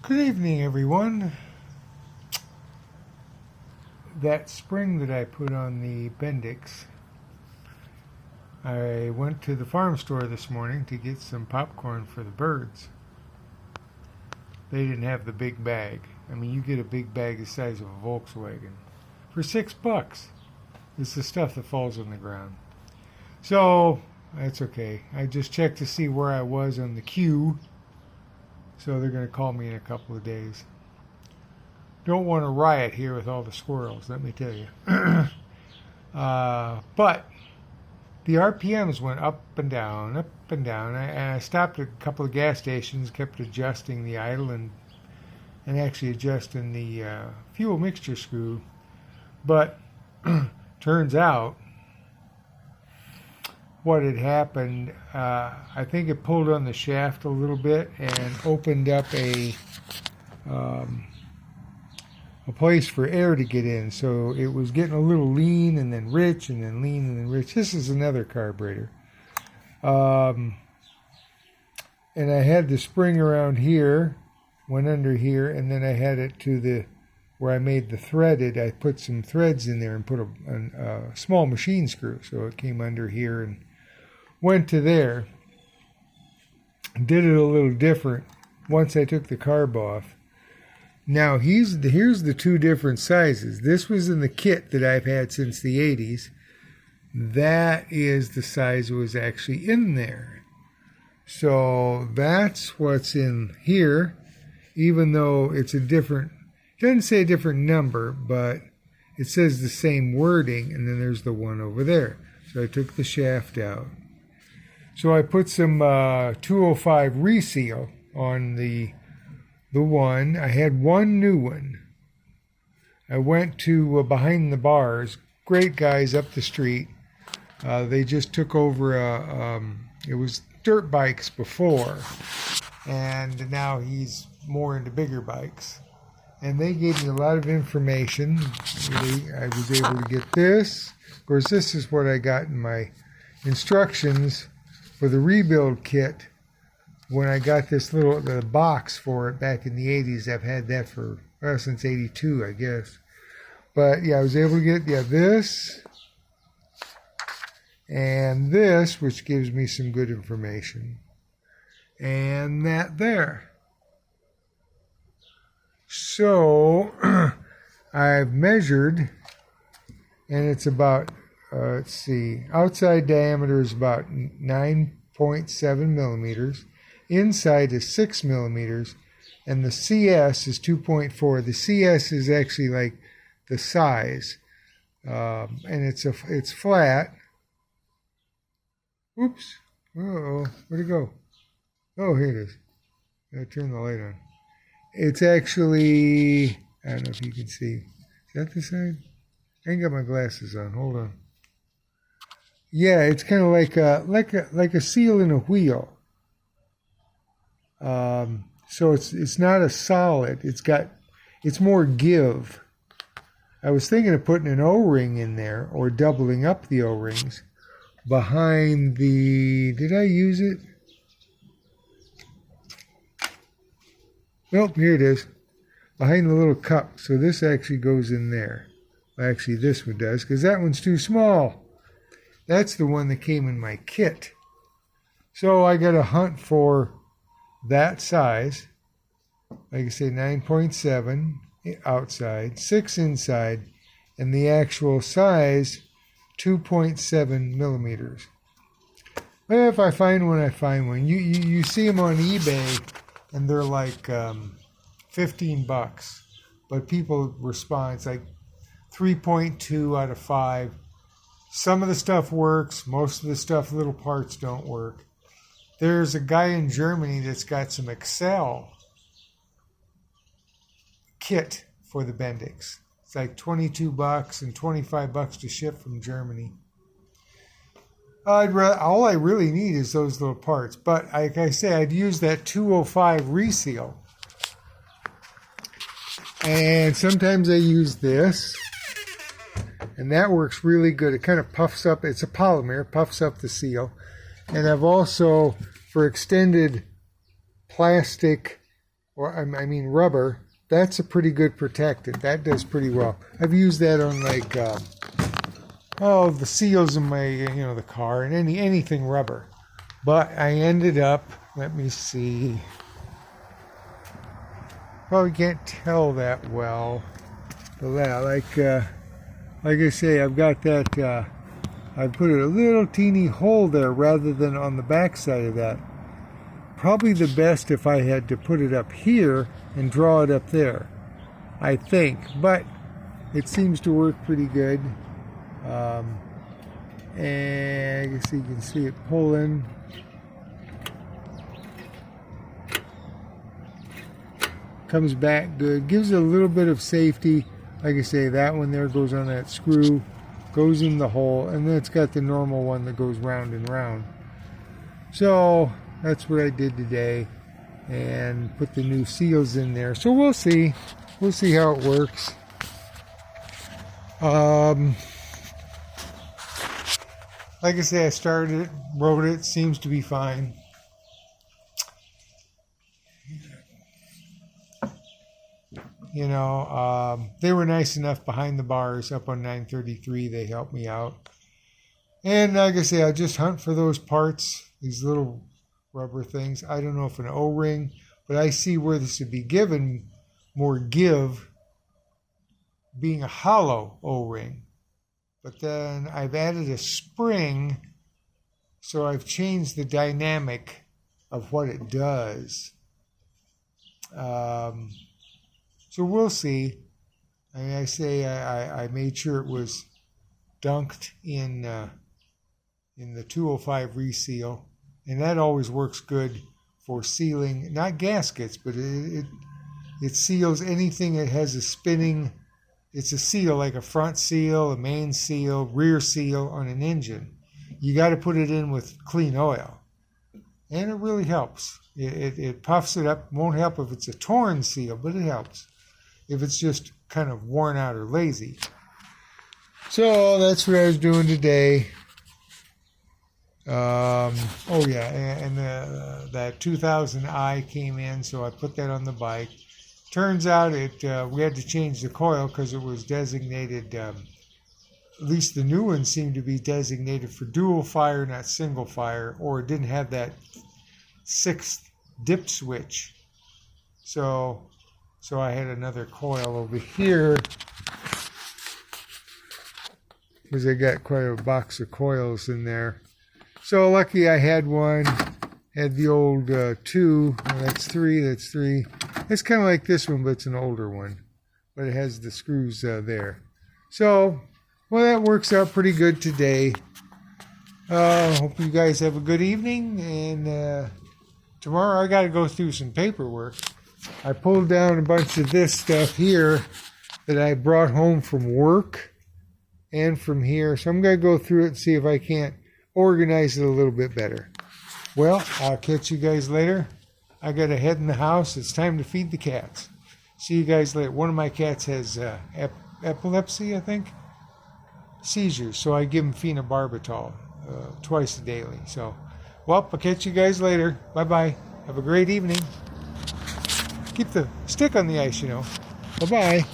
Good evening, everyone. That spring that I put on the Bendix, I went to the farm store this morning to get some popcorn for the birds. They didn't have the big bag. I mean, you get a big bag the size of a Volkswagen for $6. It's the stuff that falls on the ground. So, that's okay. I just checked to see where I was on the queue. So they're going to call me in a couple of days. Don't want to riot here with all the squirrels, let me tell you. But the RPMs went up and down, up and down. I stopped at a couple of gas stations, kept adjusting the idle and actually adjusting the fuel mixture screw. But turns out what had happened, I think it pulled on the shaft a little bit and opened up a place for air to get in. So it was getting a little lean and then rich and then lean and then rich. This is another carburetor. And I had the spring around here, went under here, and then I had it to the, where I made the threaded, I put some threads in there and put a small machine screw. So it came under here and went to there. Did it a little different once I took the carb off. Now, here's the two different sizes. This was in the kit that I've had since the 80s. That is the size that was actually in there. So that's what's in here, even though it's a different, it doesn't say a different number, but it says the same wording, and then there's the one over there. So I took the shaft out. So I put some 205 reseal on the one. I had one new one. I went to Behind the Bars. Great guys up the street. They just took over it was dirt bikes before, and now he's more into bigger bikes. And they gave me a lot of information. I was able to get this. Of course, this is what I got in my instructions for the rebuild kit. When I got this the box for it back in the 80s, I've had that for, since 82, I guess. But yeah, I was able to get, this and this, which gives me some good information. And that there. So, I've measured, and it's about, let's see, outside diameter is about 9.7 millimeters. Inside is 6 millimeters, and the CS is 2.4. The CS is actually like the size, and it's flat. Oops! Uh-oh, where'd it go? Oh, here it is. I turn the light on. It's actually, I don't know if you can see. Is that the side? I ain't got my glasses on. Hold on. Yeah, it's kind of like a seal in a wheel. So it's not a solid. It's more give. I was thinking of putting an O-ring in there or doubling up the O-rings behind the, did I use it? Nope, here it is. Behind the little cup. So this actually goes in there. Well, actually, this one does, because that one's too small. That's the one that came in my kit. So I got to hunt for that size, like I say, 9.7 outside, 6 inside, and the actual size, 2.7 millimeters. Well, if I find one, I find one. You see them on eBay, and they're like $15, but people respond. It's like 3.2 out of 5. Some of the stuff works. Most of the stuff, little parts, don't work. There's a guy in Germany that's got some Excel kit for the Bendix. It's like $22 and $25 to ship from Germany. All I really need is those little parts. But like I say, I'd use that 205 reseal. And sometimes I use this. And that works really good. It kind of puffs up. It's a polymer. Puffs up the seal. And I've also, for extended plastic or I mean rubber, that's a pretty good protectant. That does pretty well. I've used that on like the seals in my the car and anything rubber. But I ended up, let me see, probably can't tell that well. But yeah, like I say, I've got that. I put a little teeny hole there rather than on the back side of that. Probably the best if I had to put it up here and draw it up there, I think. But it seems to work pretty good. And I guess you can see it pulling. Comes back good. Gives it a little bit of safety. Like I say, that one there goes on that screw, goes in the hole, and then it's got the normal one that goes round and round. So that's what I did today, and put the new seals in there. So we'll see. We'll see how it works. Like I say, I started it, wrote it, seems to be fine. They were nice enough behind the bars up on 933. They helped me out. And like I say, I just hunt for those parts, these little rubber things. I don't know if an O-ring, but I see where this would be given more give being a hollow O-ring. But then I've added a spring, so I've changed the dynamic of what it does. So we'll see. I mean, I made sure it was dunked in the 205 reseal, and that always works good for sealing, not gaskets, but it seals anything that has a spinning. It's a seal, like a front seal, a main seal, rear seal on an engine. You got to put it in with clean oil, and it really helps. It puffs it up. Won't help if it's a torn seal, but it helps if it's just kind of worn out or lazy. So that's what I was doing today. And that 2000i came in, so I put that on the bike. Turns out we had to change the coil because it was designated, at least the new one seemed to be designated for dual fire, not single fire, or it didn't have that 6th dip switch. So I had another coil over here because I got quite a box of coils in there. So lucky I had one, had the old 2, that's 3. It's kind of like this one, but it's an older one. But it has the screws there. So, well, that works out pretty good today. Hope you guys have a good evening. And tomorrow I got to go through some paperwork. I pulled down a bunch of this stuff here that I brought home from work and from here. So I'm going to go through it and see if I can't organize it a little bit better. Well, I'll catch you guys later. I got to head in the house. It's time to feed the cats. See you guys later. One of my cats has epilepsy, I think. Seizures. So I give him phenobarbital twice daily. So, well, I'll catch you guys later. Bye-bye. Have a great evening. Keep the stick on the ice, Bye-bye.